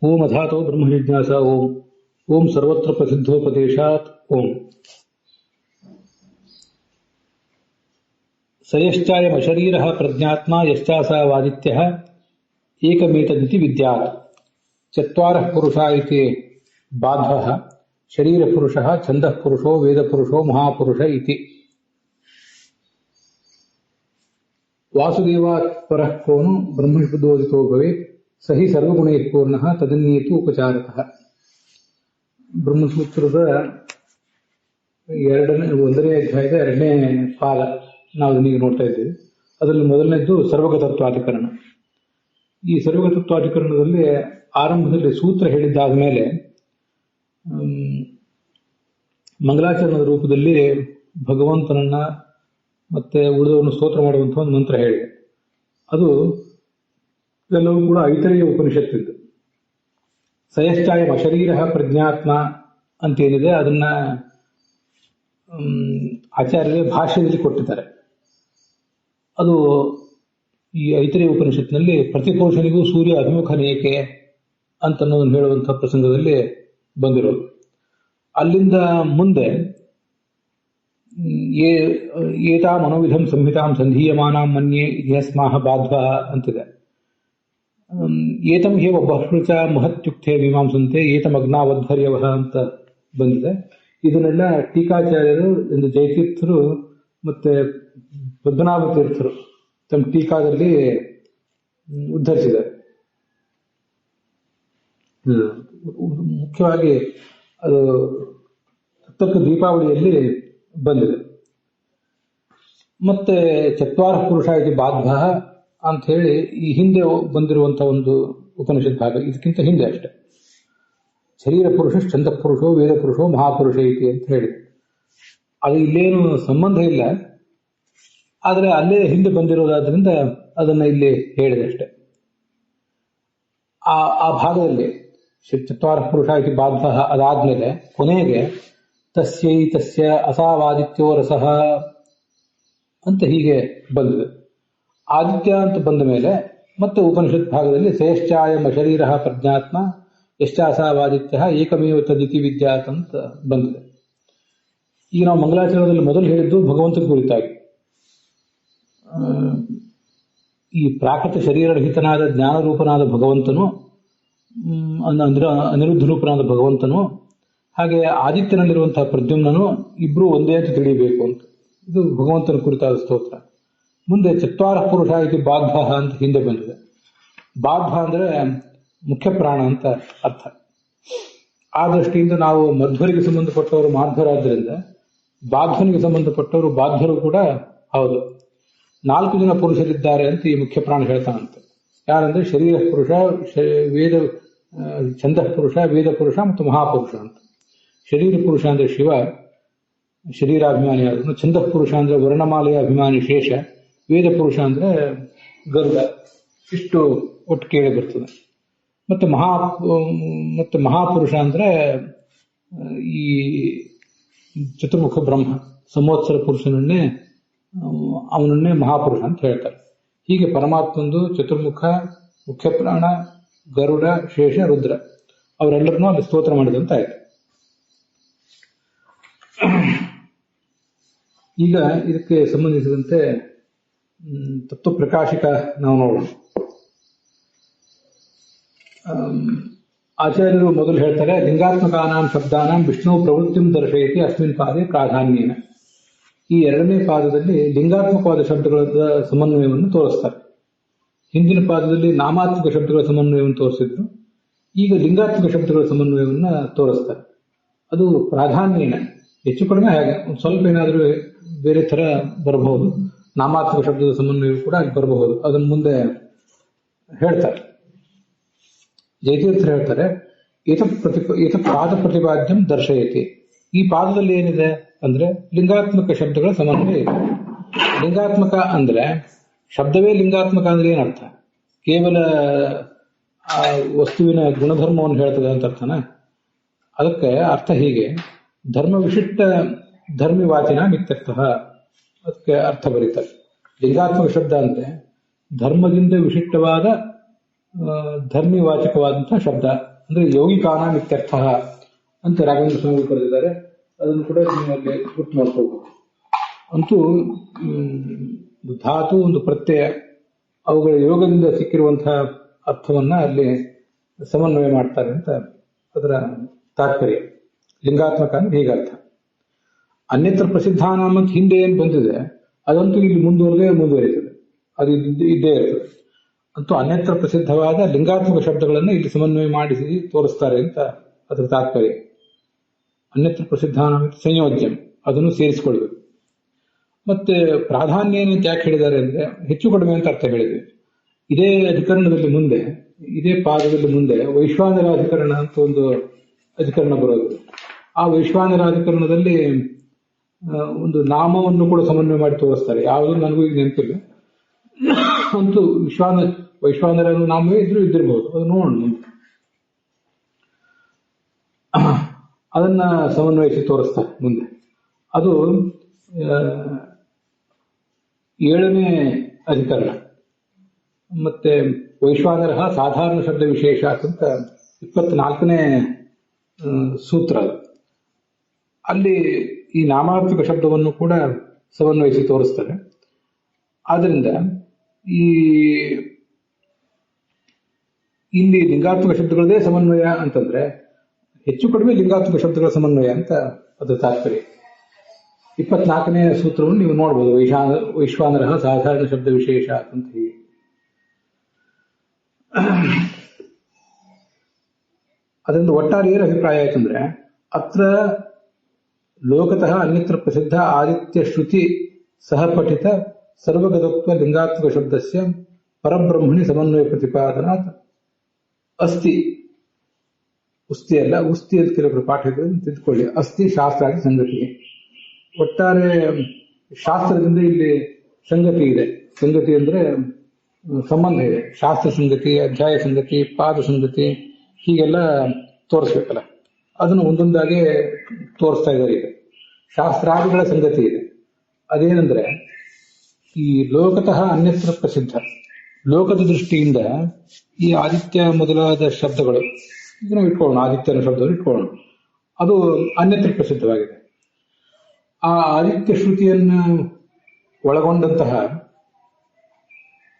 ಓಂ ಅಧಾತೋ ಬ್ರಹ್ಮ ಜಿಜ್ಞಾಸ ಓಂ ಓಂ ಸರ್ವತ್ರ ಪ್ರಸಿದ್ಧೋಪದೇಶಾತ್ ಓಂ ಸಯಶ್ಚಾಯಮಶರೀರಃ ಪ್ರಜ್ಞಾತ್ಮ ಯಶ್ಚಾಸಾವಾದಿತ್ಯಃ ಏಕಮೇತದಿತಿ ವಿದ್ಯಾತ್ ಚತ್ವಾರಃ ಪುರುಷಾ ಇತಿ ಬಾಧ್ವಃ ಶರೀರಪುರುಷಃ ಛಂದಃ ಪುರುಷೋ ವೇದಪುರುಷೋ ಮಹಾಪುರುಷ ಇತಿ ವಾಸುದೇವಾತ್ ಪರಃ ಕೋನು ಬ್ರಹ್ಮಶಬ್ದೋದಿತೋ ಭವೇತ್ ಸಹಿ ಸರ್ವಗುಣೈಃ ಪೂರ್ಣಃ ತದನ್ಯೇತು ಉಪಚಾರಕಃ. ಬ್ರಹ್ಮಸೂತ್ರದ ಒಂದನೇ ಅಧ್ಯಾಯದ 2ನೇ ಪಾದ ನಾವು ಅದನ್ನೀಗ ನೋಡ್ತಾ ಇದ್ದೇವೆ. ಅದರಲ್ಲಿ ಮೊದಲನೇದ್ದು ಸರ್ವಗತತ್ವಾಧಿಕರಣ. ಈ ಸರ್ವಗತತ್ವಾಧಿಕರಣದಲ್ಲಿ ಆರಂಭದಲ್ಲಿ ಸೂತ್ರ ಹೇಳಿದ್ದಾದ ಮೇಲೆ ಮಂಗಲಾಚರಣದ ರೂಪದಲ್ಲಿ ಭಗವಂತನನ್ನ ಮತ್ತೆ ಉಳಿದವನ್ನು ಸ್ತೋತ್ರ ಮಾಡುವಂತಹ ಒಂದು ಮಂತ್ರ ಹೇಳಿದೆ. ಅದು ಎಲ್ಲವೂ ಕೂಡ ಐತರೇಯ ಉಪನಿಷತ್ತಿದ್ದು. ಸಯಶ್ಚಾಯಂ ಅಶರೀರ ಪ್ರಜ್ಞಾತ್ಮ ಅಂತೇನಿದೆ ಅದನ್ನ ಆಚಾರ್ಯರೇ ಭಾಷ್ಯದಲ್ಲಿ ಕೊಟ್ಟಿದ್ದಾರೆ. ಅದು ಈ ಐತರೇಯ ಉಪನಿಷತ್ತಿನಲ್ಲಿ ಪ್ರತಿಪುರುಷನಿಗೂ ಸೂರ್ಯ ಅಭಿಮುಖನೇಕೆ ಅಂತನ್ನೋದನ್ನು ಹೇಳುವಂತಹ ಪ್ರಸಂಗದಲ್ಲಿ ಬಂದಿರೋದು. ಅಲ್ಲಿಂದ ಮುಂದೆ ಏತಾ ಮನೋವಿಧಂ ಸಂಹಿತಾಂ ಸಂಧೀಯಮಾನಾಂ ಮನ್ಯೆ ಇತಿಹಸ್ಮಾಹ ಬಾಧ್ವ ಅಂತಿದೆ. ಏತಂ ಹೇವ ಬಹುಶೃಚ ಮಹತ್ಯುಕ್ತೆ ಮೀಮಾಂಸಂತೆ ಏತಮಗ್ನಾವದ್ಧರ್ಯವಹ ಅಂತ ಬಂದಿದೆ. ಇದನ್ನೆಲ್ಲ ಟೀಕಾಚಾರ್ಯರು ಎಂದು ಜಯತೀರ್ಥರು ಮತ್ತೆ ಪದ್ಮನಾಭ ತೀರ್ಥರು ತಮ್ಮ ಟೀಕಾದಲ್ಲಿ ಉದ್ಧರಿಸಿದ್ದಾರೆ. ಮುಖ್ಯವಾಗಿ ಅದು ತಕ್ಕ ದೀಪಾವಳಿಯಲ್ಲಿ ಬಂದಿದೆ. ಮತ್ತೆ ಚತ್ವಾರ ಪುರುಷ ಇದು ಬಾಧ್ವ ಅಂತ ಹೇಳಿ ಈ ಹಿಂದೆ ಬಂದಿರುವಂತಹ ಒಂದು ಉಪನಿಷತ್ ಭಾಗ, ಇದಕ್ಕಿಂತ ಹಿಂದೆ ಅಷ್ಟೆ. ಶರೀರ ಪುರುಷ ಛಂದ ಪುರುಷೋ ವೇದ ಪುರುಷೋ ಮಹಾಪುರುಷ ಐತಿ ಅಂತ ಹೇಳಿದೆ. ಅದು ಇಲ್ಲೇನು ಸಂಬಂಧ ಇಲ್ಲ, ಆದರೆ ಅಲ್ಲೇ ಹಿಂದೆ ಬಂದಿರೋದಾದ್ರಿಂದ ಅದನ್ನ ಇಲ್ಲಿ ಹೇಳಿದೆ ಅಷ್ಟೆ. ಆ ಭಾಗದಲ್ಲಿ ಚತ್ವಾರ ಪುರುಷ ಇತಿ ಬಾಧ್ವ ಅದಾದ್ಮೇಲೆ ಕೊನೆಗೆ ತಸ್ಯೈ ತಸ್ಯ ಅಸಾವಾದಿತ್ಯೋ ರಸಃ ಅಂತ ಹೀಗೆ ಬಂದಿದೆ. ಆದಿತ್ಯ ಅಂತ ಬಂದ ಮೇಲೆ ಮತ್ತೆ ಉಪನಿಷತ್ ಭಾಗದಲ್ಲಿ ಶ್ರೇಷ್ಠಾಯಂ ಅಶರೀರ ಪ್ರಜ್ಞಾತ್ಮ ಯಶ್ಚಾಸಾವಾದಿತ್ಯ ಏಕಮೇವ ತದಿತಿ ವಿದ್ಯಾತ್ ಅಂತ ಬಂದಿದೆ. ಈಗ ನಾವು ಮಂಗಲಾಚರಣದಲ್ಲಿ ಮೊದಲು ಹೇಳಿದ್ದು ಭಗವಂತನ ಕುರಿತಾಗಿ. ಈ ಪ್ರಾಕೃತ ಶರೀರರಹಿತನಾದ ಜ್ಞಾನರೂಪನಾದ ಭಗವಂತನು, ಅಂದ್ರೆ ಅನಿರುದ್ಧ ರೂಪನಾದ ಭಗವಂತನು, ಹಾಗೆ ಆದಿತ್ಯನಲ್ಲಿರುವಂತಹ ಪ್ರದ್ಯುಮ್ನನು ಇಬ್ರು ಒಂದೇ ಅಂತ ತಿಳಿಯಬೇಕು ಅಂತ. ಇದು ಭಗವಂತನ ಕುರಿತಾದ ಸ್ತೋತ್ರ. ಮುಂದೆ ಚತ್ವಾರ ಪುರುಷ ಇದು ಬಾಧ್ವ ಅಂತ ಹಿಂದೆ ಬಂದಿದೆ. ಬಾಧ್ವ ಅಂದ್ರೆ ಮುಖ್ಯ ಪ್ರಾಣ ಅಂತ ಅರ್ಥ. ಆ ದೃಷ್ಟಿಯಿಂದ ನಾವು ಮಧ್ವರಿಗೆ ಸಂಬಂಧಪಟ್ಟವರು ಮಾಧ್ವರಾದ್ರಿಂದ ಬಾಧ್ವನಿಗೆ ಸಂಬಂಧಪಟ್ಟವರು ಬಾಧ್ಯರು ಕೂಡ ಹೌದು. 4 ಜನ ಪುರುಷರಿದ್ದಾರೆ ಅಂತ ಈ ಮುಖ್ಯ ಪ್ರಾಣ ಹೇಳ್ತಾನಂತೆ. ಯಾರಂದ್ರೆ ಶರೀರ ಪುರುಷ, ವೇದ ಛಂದ ಪುರುಷ, ವೇದ ಪುರುಷ ಮತ್ತು ಮಹಾಪುರುಷ ಅಂತ. ಶರೀರ ಪುರುಷ ಅಂದ್ರೆ ಶಿವ, ಶರೀರಾಭಿಮಾನಿ ಆದನು. ಛಂದ ಪುರುಷ ಅಂದ್ರೆ ವರ್ಣಮಾಲೆಯ ಅಭಿಮಾನಿ ಶೇಷ. ವೇದ ಪುರುಷ ಅಂದ್ರೆ ಗರುಡ. ಇಷ್ಟು ಒಟ್ಟು ಕೇಳಿ ಬರ್ತದೆ. ಮತ್ತೆ ಮಹಾಪುರುಷ ಅಂದ್ರೆ ಈ ಚತುರ್ಮುಖ ಬ್ರಹ್ಮ, ಸಂವತ್ಸರ ಪುರುಷನನ್ನೇ ಅವನನ್ನೇ ಮಹಾಪುರುಷ ಅಂತ ಹೇಳ್ತಾರೆ. ಹೀಗೆ ಪರಮಾತ್ಮಂದು ಚತುರ್ಮುಖ, ಮುಖ್ಯ ಪ್ರಾಣ, ಗರುಡ, ಶೇಷ, ರುದ್ರ ಅವರೆಲ್ಲರನ್ನೂ ಅಲ್ಲಿ ಸ್ತೋತ್ರ ಮಾಡಿದಂತ ಆಯ್ತು. ಈಗ ಇದಕ್ಕೆ ಸಂಬಂಧಿಸಿದಂತೆ ತತ್ವ ಪ್ರಕಾಶಿಕ ನಾವು ನೋಡೋಣ. ಆಚಾರ್ಯರು ಮೊದಲು ಹೇಳ್ತಾರೆ, ಲಿಂಗಾತ್ಮಕಾನಾಂ ಶಬ್ದಾನಾಂ ವಿಷ್ಣು ಪ್ರವೃತ್ತಿಂ ದರ್ಶಯತಿ ಅಸ್ಮಿನ್ ಪಾದೆ ಪ್ರಾಧಾನ್ಯೇನ. ಈ 2ನೇ ಪಾದದಲ್ಲಿ ಲಿಂಗಾತ್ಮಕವಾದ ಶಬ್ದಗಳ ಸಮನ್ವಯವನ್ನು ತೋರಿಸ್ತಾರೆ. ಹಿಂದಿನ ಪಾದದಲ್ಲಿ ನಾಮಾತ್ಮಕ ಶಬ್ದಗಳ ಸಮನ್ವಯವನ್ನು ತೋರಿಸಿದ್ರು, ಈಗ ಲಿಂಗಾತ್ಮಕ ಶಬ್ದಗಳ ಸಮನ್ವಯವನ್ನು ತೋರಿಸ್ತಾರೆ. ಅದು ಪ್ರಾಧಾನ್ಯೇನ, ಹೆಚ್ಚು ಕಡಿಮೆ ಹಾಗೆ ಒಂದು ಸ್ವಲ್ಪ ಏನಾದರೂ ಬೇರೆ ತರ ಬರಬಹುದು. ನಾಮಾತ್ಮಕ ಶಬ್ದದ ಸಮನ್ವಯ ಕೂಡ ಅಲ್ಲಿ ಬರಬಹುದು. ಅದನ್ನು ಮುಂದೆ ಹೇಳ್ತಾರೆ. ಜಯತೀರ್ಥರು ಹೇಳ್ತಾರೆ, ಏತ ಪಾದ ಪ್ರತಿಪಾದ್ಯಂ ದರ್ಶಯತಿ. ಈ ಪಾದದಲ್ಲಿ ಏನಿದೆ ಅಂದ್ರೆ ಲಿಂಗಾತ್ಮಕ ಶಬ್ದಗಳ ಸಮನ್ವಯ ಇದೆ. ಲಿಂಗಾತ್ಮಕ ಅಂದ್ರೆ ಶಬ್ದವೇ ಲಿಂಗಾತ್ಮಕ ಅಂದ್ರೆ ಏನರ್ಥ? ಕೇವಲ ಆ ವಸ್ತುವಿನ ಗುಣಧರ್ಮವನ್ನು ಹೇಳ್ತದೆ ಅಂತ ಅರ್ಥನ? ಅದಕ್ಕೆ ಅರ್ಥ ಹೀಗೆ, ಧರ್ಮ ವಿಶಿಷ್ಟ ಧರ್ಮಿವಾಚಿನ ಮಿತ್ಯರ್ಥಃ. ಅದಕ್ಕೆ ಅರ್ಥ ಬರೀತಾರೆ. ಲಿಂಗಾತ್ಮಕ ಶಬ್ದ ಅಂದ್ರೆ ಧರ್ಮದಿಂದ ವಿಶಿಷ್ಟವಾದ ಧರ್ಮಿವಾಚಕವಾದಂತಹ ಶಬ್ದ ಅಂದ್ರೆ ಯೌಗಿಕಾನಾಂ ಇತ್ಯರ್ಥ ಅಂತ ರಾಘವೇಂದ್ರ ಸ್ವಾಮಿ ಬರೆದಿದ್ದಾರೆ. ಅದನ್ನು ಕೂಡ ನೀವು ಅಲ್ಲಿ ಗುರ್ತು ಮಾಡ್ಕೋಬಹುದು. ಅಂತೂ ಧಾತು ಒಂದು ಪ್ರತ್ಯಯ, ಅವುಗಳ ಯೋಗದಿಂದ ಸಿಕ್ಕಿರುವಂತಹ ಅರ್ಥವನ್ನ ಅಲ್ಲಿ ಸಮನ್ವಯ ಮಾಡ್ತಾರೆ ಅಂತ ಅದರ ತಾತ್ಪರ್ಯ. ಲಿಂಗಾತ್ಮಕ ಅಂದ್ರೆ ಹೀಗರ್ಥ. ಅನ್ಯತ್ರ ಪ್ರಸಿದ್ಧಾನಾಮ ಅಂತ ಹಿಂದೆ ಏನು ಬಂದಿದೆ ಅದಂತೂ ಇಲ್ಲಿ ಮುಂದುವರಿತದೆ, ಅದು ಇದ್ದೇ ಇರ್ತದೆ. ಅಂತೂ ಅನ್ಯತ್ರ ಪ್ರಸಿದ್ಧವಾದ ಲಿಂಗಾತ್ಮಕ ಶಬ್ದಗಳನ್ನು ಇಲ್ಲಿ ಸಮನ್ವಯ ಮಾಡಿಸಿ ತೋರಿಸ್ತಾರೆ ಅಂತ ಅದರ ತಾತ್ಪರ್ಯ. ಅನ್ಯತ್ರ ಪ್ರಸಿದ್ಧಾನಾಮ ಸಂಯೋಜ್ಯಂ, ಅದನ್ನು ಸೇರಿಸಿಕೊಳ್ಬೇಕು. ಮತ್ತೆ ಪ್ರಾಧಾನ್ಯ ಅಂತ ಯಾಕೆ ಹೇಳಿದ್ದಾರೆ ಅಂದ್ರೆ ಹೆಚ್ಚು ಕಡಿಮೆ ಅಂತ ಅರ್ಥ ಹೇಳಿದೆ. ಇದೇ ಅಧಿಕರಣದಲ್ಲಿ ಮುಂದೆ, ಇದೇ ಪಾದದಲ್ಲಿ ಮುಂದೆ ವೈಶ್ವಾನರಾಧಿಕರಣ ಅಂತ ಒಂದು ಅಧಿಕರಣ ಬರೋದು. ಆ ವೈಶ್ವಾನರಾಧಿಕರಣದಲ್ಲಿ ಒಂದು ನಾಮವನ್ನು ಕೂಡ ಸಮನ್ವಯ ಮಾಡಿ ತೋರಿಸ್ತಾರೆ. ಯಾವುದೂ ನನಗೂ ಈಗ ನೆನಪಿಲ್ಲ. ಅಂತೂ ವೈಶ್ವಾನರ ನಾಮವೇ ಇದ್ದಿರಬಹುದು, ಅದು ನೋಡೋಣ ಮುಂದೆ. ಅದನ್ನ ಸಮನ್ವಯಿಸಿ ತೋರಿಸ್ತಾರೆ ಮುಂದೆ. ಅದು 7ನೇ ಅಧಿಕರಣ. ಮತ್ತೆ ವೈಶ್ವಾನರ ಸಾಧಾರಣ ಶಬ್ದ ವಿಶೇಷ ಅಂತ 24ನೇ ಸೂತ್ರ. ಅಲ್ಲಿ ಈ ನಾಮಾರ್ಥಕ ಶಬ್ದವನ್ನು ಕೂಡ ಸಮನ್ವಯಿಸಿ ತೋರಿಸ್ತಾರೆ. ಆದ್ರಿಂದ ಇಲ್ಲಿ ಲಿಂಗಾತ್ಮಕ ಶಬ್ದಗಳದೇ ಸಮನ್ವಯ ಅಂತಂದ್ರೆ ಹೆಚ್ಚು ಕಡಿಮೆ ಲಿಂಗಾತ್ಮಕ ಶಬ್ದಗಳ ಸಮನ್ವಯ ಅಂತ ಅದು ತಾತ್ಪರ್ಯ. 24ನೇ ಸೂತ್ರವನ್ನು ನೀವು ನೋಡ್ಬೋದು. ವೈಶ್ವಾನರ ಸಾಧಾರಣ ಶಬ್ದ ವಿಶೇಷ ಅಂತ ಹೀಗೆ. ಅದರಿಂದ ಒಟ್ಟಾರೆ ಏನು ಅಭಿಪ್ರಾಯ ಆಯ್ತಂದ್ರೆ ಅತ್ರ ಲೋಕತಃ ಅನ್ಯತ್ರ ಪ್ರಸಿದ್ಧ ಆದಿತ್ಯ ಶ್ರುತಿ ಸಹಪಠಿತ ಸರ್ವಗತತ್ವ ಲಿಂಗಾತ್ಮಕ ಶಬ್ದಸ್ಯ ಪರಬ್ರಹ್ಮಣಿ ಸಮನ್ವಯ ಪ್ರತಿಪಾದನಾತ್ ಅಸ್ತಿ. ಉಸ್ತಿ ಅಲ್ಲ, ಉಸ್ತಿ ಅಂತ ಕೆಲವರು ಪಾಠ ತಿಳ್ಕೊಳ್ಳಿ. ಅಸ್ತಿ ಶಾಸ್ತ್ರಾದಿ ಸಂಗತಿ. ಒಟ್ಟಾರೆ ಶಾಸ್ತ್ರದಿಂದ ಇಲ್ಲಿ ಸಂಗತಿ ಇದೆ. ಸಂಗತಿ ಅಂದ್ರೆ ಸಂಬಂಧ ಇದೆ. ಶಾಸ್ತ್ರ ಸಂಗತಿ, ಅಧ್ಯಾಯ ಸಂಗತಿ, ಪಾದ ಸಂಗತಿ ಹೀಗೆಲ್ಲ ತೋರಿಸ್ಬೇಕಲ್ಲ, ಅದನ್ನು ಒಂದೊಂದಾಗೆ ತೋರಿಸ್ತಾ ಇದ್ದಾರೆ. ಈಗ ಶಾಸ್ತ್ರಾದಿಗಳ ಸಂಗತಿ ಇದೆ. ಅದೇನೆಂದ್ರೆ ಈ ಲೋಕತಃ ಅನ್ಯತ್ರ ಪ್ರಸಿದ್ಧ, ಲೋಕದ ದೃಷ್ಟಿಯಿಂದ ಈ ಆದಿತ್ಯ ಮೊದಲಾದ ಶಬ್ದಗಳು ಇದನ್ನು ಇಟ್ಕೊಳ್ಳೋಣ, ಆದಿತ್ಯನ ಶಬ್ದವನ್ನು ಇಟ್ಕೊಳ್ಳೋಣ, ಅದು ಅನ್ಯತ್ರ ಪ್ರಸಿದ್ಧವಾಗಿದೆ. ಆ ಆದಿತ್ಯ ಶ್ರುತಿಯನ್ನು ಒಳಗೊಂಡಂತಹ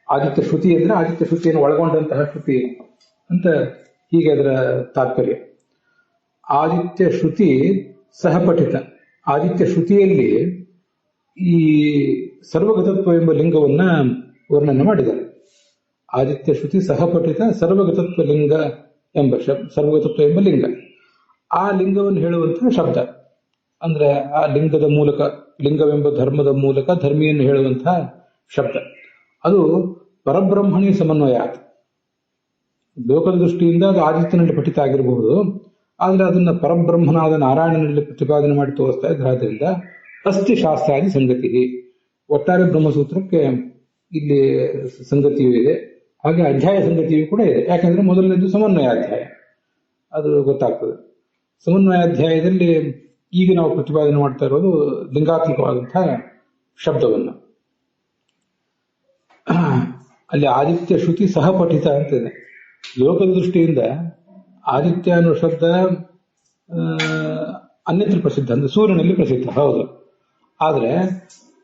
ಆದಿತ್ಯ ಶ್ರುತಿ ಅಂದ್ರೆ ಆದಿತ್ಯ ಶ್ರುತಿಯನ್ನು ಒಳಗೊಂಡಂತಹ ಶ್ರುತಿ ಅಂತ ಹೀಗೆ ಅದರ ತಾತ್ಪರ್ಯ. ಆದಿತ್ಯ ಶ್ರುತಿ ಸಹಪಠಿತ, ಆದಿತ್ಯ ಶ್ರುತಿಯಲ್ಲಿ ಈ ಸರ್ವಗತತ್ವ ಎಂಬ ಲಿಂಗವನ್ನ ವರ್ಣನೆ ಮಾಡಿದ್ದಾರೆ. ಆದಿತ್ಯ ಶ್ರುತಿ ಸಹಪಠಿತ ಸರ್ವಗತತ್ವ ಲಿಂಗ ಎಂಬ ಸರ್ವಗತತ್ವ ಎಂಬ ಲಿಂಗ, ಆ ಲಿಂಗವನ್ನು ಹೇಳುವಂತಹ ಶಬ್ದ ಅಂದ್ರೆ ಆ ಲಿಂಗದ ಮೂಲಕ, ಲಿಂಗವೆಂಬ ಧರ್ಮದ ಮೂಲಕ ಧರ್ಮಿಯನ್ನು ಹೇಳುವಂತಹ ಶಬ್ದ, ಅದು ಪರಬ್ರಹ್ಮಣಿ ಸಮನ್ವಯ. ಲೋಕದ ದೃಷ್ಟಿಯಿಂದ ಅದು ಆದಿತ್ಯನಲ್ಲಿ ಪಠಿತ ಆಗಿರಬಹುದು, ಆದ್ರೆ ಅದನ್ನ ಪರಬ್ರಹ್ಮನಾದ ನಾರಾಯಣನಲ್ಲಿ ಪ್ರತಿಪಾದನೆ ಮಾಡಿ ತೋರಿಸ್ತಾ ಇದ್ದಾರೆ. ಆದ್ದರಿಂದ ಅಸ್ಥಿ ಶಾಸ್ತ್ರಾದಿ ಸಂಗತಿ, ಒಟ್ಟಾರೆ ಬ್ರಹ್ಮಸೂತ್ರಕ್ಕೆ ಇಲ್ಲಿ ಸಂಗತಿಯೂ ಇದೆ, ಹಾಗೆ ಅಧ್ಯಾಯ ಸಂಗತಿಯೂ ಕೂಡ ಇದೆ. ಯಾಕಂದ್ರೆ ಮೊದಲನೇದು ಸಮನ್ವಯಾಧ್ಯಾಯ, ಅದು ಗೊತ್ತಾಗ್ತದೆ. ಸಮನ್ವಯಾಧ್ಯಾಯದಲ್ಲಿ ಈಗ ನಾವು ಪ್ರತಿಪಾದನೆ ಮಾಡ್ತಾ ಇರೋದು ಲಿಂಗಾತ್ಮಕವಾದಂತಹ ಶಬ್ದವನ್ನು. ಅಲ್ಲಿ ಆದಿತ್ಯ ಶ್ರುತಿ ಸಹಪಠಿತ ಅಂತಿದೆ. ಲೋಕದ ದೃಷ್ಟಿಯಿಂದ ಆದಿತ್ಯ ಅನ್ನೋ ಶಬ್ದ ಅನ್ಯತ್ರ ಪ್ರಸಿದ್ಧ, ಅಂದ್ರೆ ಸೂರ್ಯನಲ್ಲಿ ಪ್ರಸಿದ್ಧ, ಹೌದು. ಆದ್ರೆ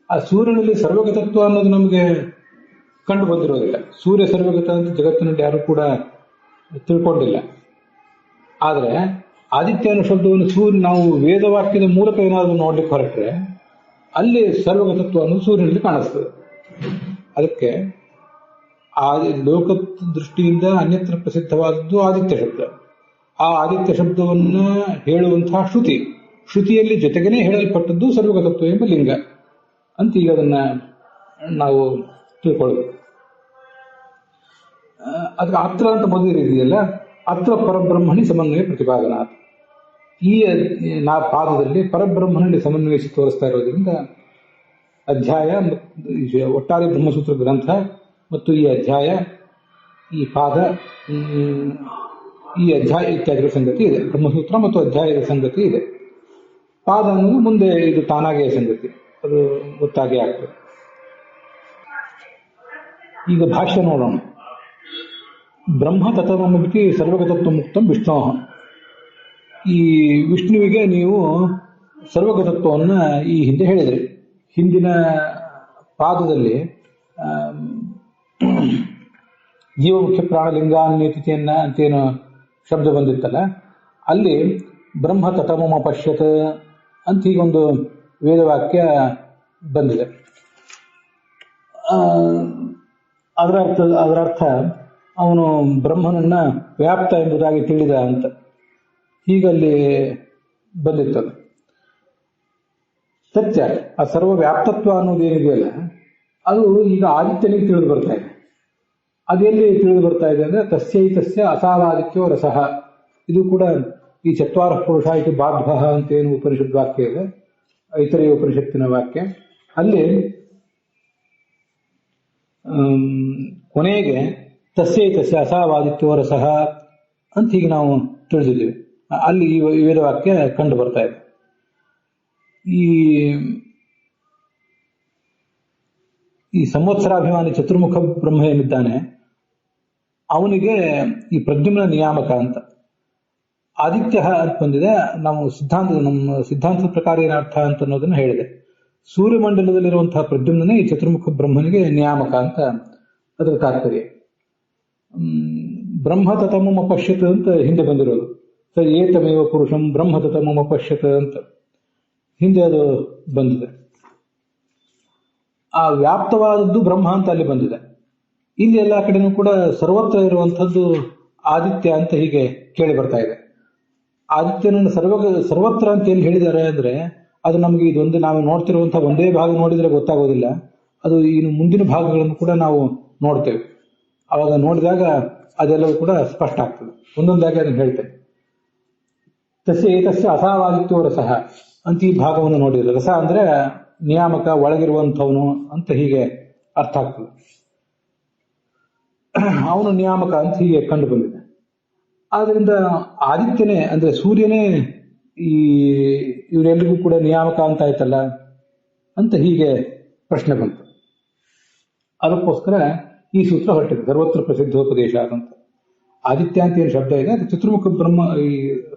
ಆ ಸೂರ್ಯನಲ್ಲಿ ಸರ್ವಗತತ್ವ ಅನ್ನೋದು ನಮಗೆ ಕಂಡು ಬಂದಿರೋದಿಲ್ಲ. ಸೂರ್ಯ ಸರ್ವಗತ ಅಂತ ಜಗತ್ತಿನಲ್ಲಿ ಯಾರು ಕೂಡ ತಿಳ್ಕೊಂಡಿಲ್ಲ. ಆದ್ರೆ ಆದಿತ್ಯ ಅನ್ನೋ ಶಬ್ದವನ್ನು ನಾವು ವೇದವಾಕ್ಯದ ಮೂಲಕ ಏನಾದರೂ ನೋಡ್ಲಿಕ್ಕೆ ಹೊರಟ್ರೆ ಅಲ್ಲಿ ಸರ್ವಗತತ್ವ ಅನ್ನೋದು ಸೂರ್ಯನಲ್ಲಿ ಕಾಣಿಸ್ತದೆ. ಅದಕ್ಕೆ ಲೋಕ ದೃಷ್ಟಿಯಿಂದ ಅನ್ಯತ್ರ ಪ್ರಸಿದ್ಧವಾದದ್ದು ಆದಿತ್ಯ ಶಬ್ದ. ಆ ಆದಿತ್ಯ ಶಬ್ದವನ್ನು ಹೇಳುವಂತಹ ಶ್ರುತಿಯಲ್ಲಿ ಜೊತೆಗೇನೆ ಹೇಳಲ್ಪಟ್ಟದ್ದು ಸರ್ವಗತತ್ವ ಎಂಬ ಲಿಂಗ ಅಂತ ಈಗ ಅದನ್ನ ನಾವು ತಿಳ್ಕೊಳ್ಬೇಕು. ಅದಕ್ಕೆ ಅತ್ರ ಅಂತ ಮೊದಲು ಇದೆಯಲ್ಲ, ಅತ್ರ ಪರಬ್ರಹ್ಮಣಿ ಸಮನ್ವಯ ಪ್ರತಿಪಾದನಾ. ಈ ಪಾದದಲ್ಲಿ ಪರಬ್ರಹ್ಮನಲ್ಲಿ ಸಮನ್ವಯಿಸಿ ತೋರಿಸ್ತಾ ಇರೋದ್ರಿಂದ ಅಧ್ಯಾಯ, ಒಟ್ಟಾರೆ ಬ್ರಹ್ಮಸೂತ್ರ ಗ್ರಂಥ ಮತ್ತು ಈ ಅಧ್ಯಾಯ, ಈ ಪಾದ, ಈ ಅಧ್ಯಾಯ ಇತ್ಯಾದಿಗಳ ಸಂಗತಿ ಇದೆ. ಬ್ರಹ್ಮಸೂತ್ರ ಮತ್ತು ಅಧ್ಯಾಯದ ಸಂಗತಿ ಇದೆ. ಪಾದ ಅನ್ನೋದು ಮುಂದೆ ಇದು ತಾನಾಗಿಯ ಸಂಗತಿ, ಅದು ಗೊತ್ತಾಗೇ ಆಗ್ತದೆ. ಈಗ ಭಾಷ್ಯ ನೋಡೋಣ. ಬ್ರಹ್ಮ ತತಮಮಿತಿ ಸರ್ವಗತತ್ವ ಮುಕ್ತಂ ವಿಷ್ಣೋ. ಈ ವಿಷ್ಣುವಿಗೆ ನೀವು ಸರ್ವಗತತ್ವವನ್ನು ಈ ಹಿಂದೆ ಹೇಳಿದ್ರಿ. ಹಿಂದಿನ ಪಾದದಲ್ಲಿ ಜೀವಮುಖ್ಯ ಪ್ರಾಣಲಿಂಗಾನ್ಯತಿಯನ್ನ ಅಂತೇನು ಶಬ್ದ ಬಂದಿತ್ತಲ್ಲ, ಅಲ್ಲಿ ಬ್ರಹ್ಮ ತತಮಮ ಪಶ್ಯತ್ ಅಂತ ಹೀಗೊಂದು ವೇದವಾಕ್ಯ ಬಂದಿದೆ. ಅದರ ಅರ್ಥ ಅವನು ಬ್ರಹ್ಮನನ್ನ ವ್ಯಾಪ್ತ ಎಂಬುದಾಗಿ ತಿಳಿದ ಅಂತ ಹೀಗಲ್ಲಿ ಬಂದಿರ್ತದೆ. ಸತ್ಯ, ಆ ಸರ್ವ ವ್ಯಾಪ್ತತ್ವ ಅನ್ನೋದೇನಿದೆಯಲ್ಲ ಅದು ಈಗ ಆದಿತ್ಯನಿಗೆ ತಿಳಿದು ಬರ್ತಾ ಇದೆ. ಅದೆಲ್ಲಿ ತಿಳಿದು ಬರ್ತಾ ಇದೆ ಅಂದ್ರೆ ತಸ್ಯೈತಸ್ಯ ಅಸಾವಾದಿತ್ಯೋ ರಸಃ. ಇದು ಕೂಡ ಈ ಚತ್ವಾರ ಪುರುಷ ಇದು ಬಾಧ್ವ ಅಂತೇನು ಉಪನಿಷತ್ ವಾಕ್ಯ ಇದೆ, ಐತರೇಯ ಉಪನಿಷತ್ತಿನ ವಾಕ್ಯ. ಅಲ್ಲಿ ಕೊನೆಗೆ ತಸ್ಯೈತಸ್ಯ ಅಸಾವಾದಿತ್ಯೋ ರಸಃ ಅಂತ ಹೀಗೆ ನಾವು ತಿಳಿದಿದ್ದೀವಿ. ಅಲ್ಲಿ ಈ ವೇದವಾಕ್ಯ ಕಂಡು ಬರ್ತಾ ಇದೆ. ಈ ಸಂವತ್ಸರಾಭಿಮಾನಿ ಚತುರ್ಮುಖ ಬ್ರಹ್ಮ ಏನಿದ್ದಾನೆ ಅವನಿಗೆ ಈ ಪ್ರದ್ಯುಮ್ನ ನಿಯಾಮಕ ಅಂತ ಆದಿತ್ಯ ಅಂತ ಬಂದಿದೆ. ನಮ್ಮ ಸಿದ್ಧಾಂತದ ಪ್ರಕಾರ ಏನು ಅರ್ಥ ಅಂತ ಅನ್ನೋದನ್ನ ಹೇಳಿದೆ. ಸೂರ್ಯಮಂಡಲದಲ್ಲಿರುವಂತಹ ಪ್ರದ್ಯುಮ್ನೇ ಈ ಚತುರ್ಮುಖ ಬ್ರಹ್ಮನಿಗೆ ನಿಯಾಮಕ ಅಂತ ಅದರ ತಾತ್ಪರ್ಯ. ಬ್ರಹ್ಮ ತತಮಮ ಪಶ್ಯತ್ ಅಂತ ಹಿಂದೆ ಬಂದಿರೋದು. ಸ ಏತಮೇವ ಪುರುಷಂ ಬ್ರಹ್ಮ ತತಮಮ ಪಶ್ಯತ್ ಅಂತ ಹಿಂದೆ ಅದು ಬಂದಿದೆ. ಆ ವ್ಯಾಪ್ತವಾದದ್ದು ಬ್ರಹ್ಮ ಅಂತ ಅಲ್ಲಿ ಬಂದಿದೆ. ಇಲ್ಲಿ ಎಲ್ಲ ಕಡೆನೂ ಕೂಡ ಸರ್ವತ್ರ ಇರುವಂಥದ್ದು ಆದಿತ್ಯ ಅಂತ ಹೀಗೆ ಕೇಳಿ ಬರ್ತಾ ಇದೆ. ಆದಿತ್ಯನನ್ನು ಸರ್ವತ್ರ ಅಂತ ಏನು ಹೇಳಿದ್ದಾರೆ ಅಂದ್ರೆ ಅದು ನಮಗೆ ಇದೊಂದು ನಾವು ನೋಡ್ತಿರುವಂತಹ ಒಂದೇ ಭಾಗ ನೋಡಿದ್ರೆ ಗೊತ್ತಾಗೋದಿಲ್ಲ. ಅದು ಇನ್ನು ಮುಂದಿನ ಭಾಗಗಳನ್ನು ಕೂಡ ನಾವು ನೋಡ್ತೇವೆ. ಅವಾಗ ನೋಡಿದಾಗ ಅದೆಲ್ಲವೂ ಕೂಡ ಸ್ಪಷ್ಟ ಆಗ್ತದೆ. ಒಂದೊಂದಾಗಿ ಅದನ್ನು ಹೇಳ್ತೇವೆ. ತಸ್ಯ ಏತಸ್ಯ ಅಸಾವಾದಿತ್ಯೋ ರಸಃ ಅಂತ ಈ ಭಾಗವನ್ನು ನೋಡಿದ್ರೆ, ರಸ ಅಂದ್ರೆ ನಿಯಾಮಕ, ಒಳಗಿರುವಂಥವನು ಅಂತ ಹೀಗೆ ಅರ್ಥ ಆಗ್ತದೆ. ಅವನು ನಿಯಾಮಕ ಅಂತ ಹೀಗೆ ಕಂಡು ಬಂದಿದೆ. ಆದ್ರಿಂದ ಆದಿತ್ಯನೇ ಅಂದ್ರೆ ಸೂರ್ಯನೇ ಈ ಇವರೆಲ್ಲರಿಗೂ ಕೂಡ ನಿಯಾಮಕ ಅಂತ ಆಯ್ತಲ್ಲ ಅಂತ ಹೀಗೆ ಪ್ರಶ್ನೆ ಬಂತು. ಅದಕ್ಕೋಸ್ಕರ ಈ ಸೂತ್ರ ಹೊರಟಿದೆ, ಸರ್ವತ್ರ ಪ್ರಸಿದ್ಧೋಪದೇಶ ಅಂತ. ಆದಿತ್ಯ ಅಂತ ಏನು ಶಬ್ದ ಇದೆ ಅದು ಚತುರ್ಮುಖ ಬ್ರಹ್ಮ ಈ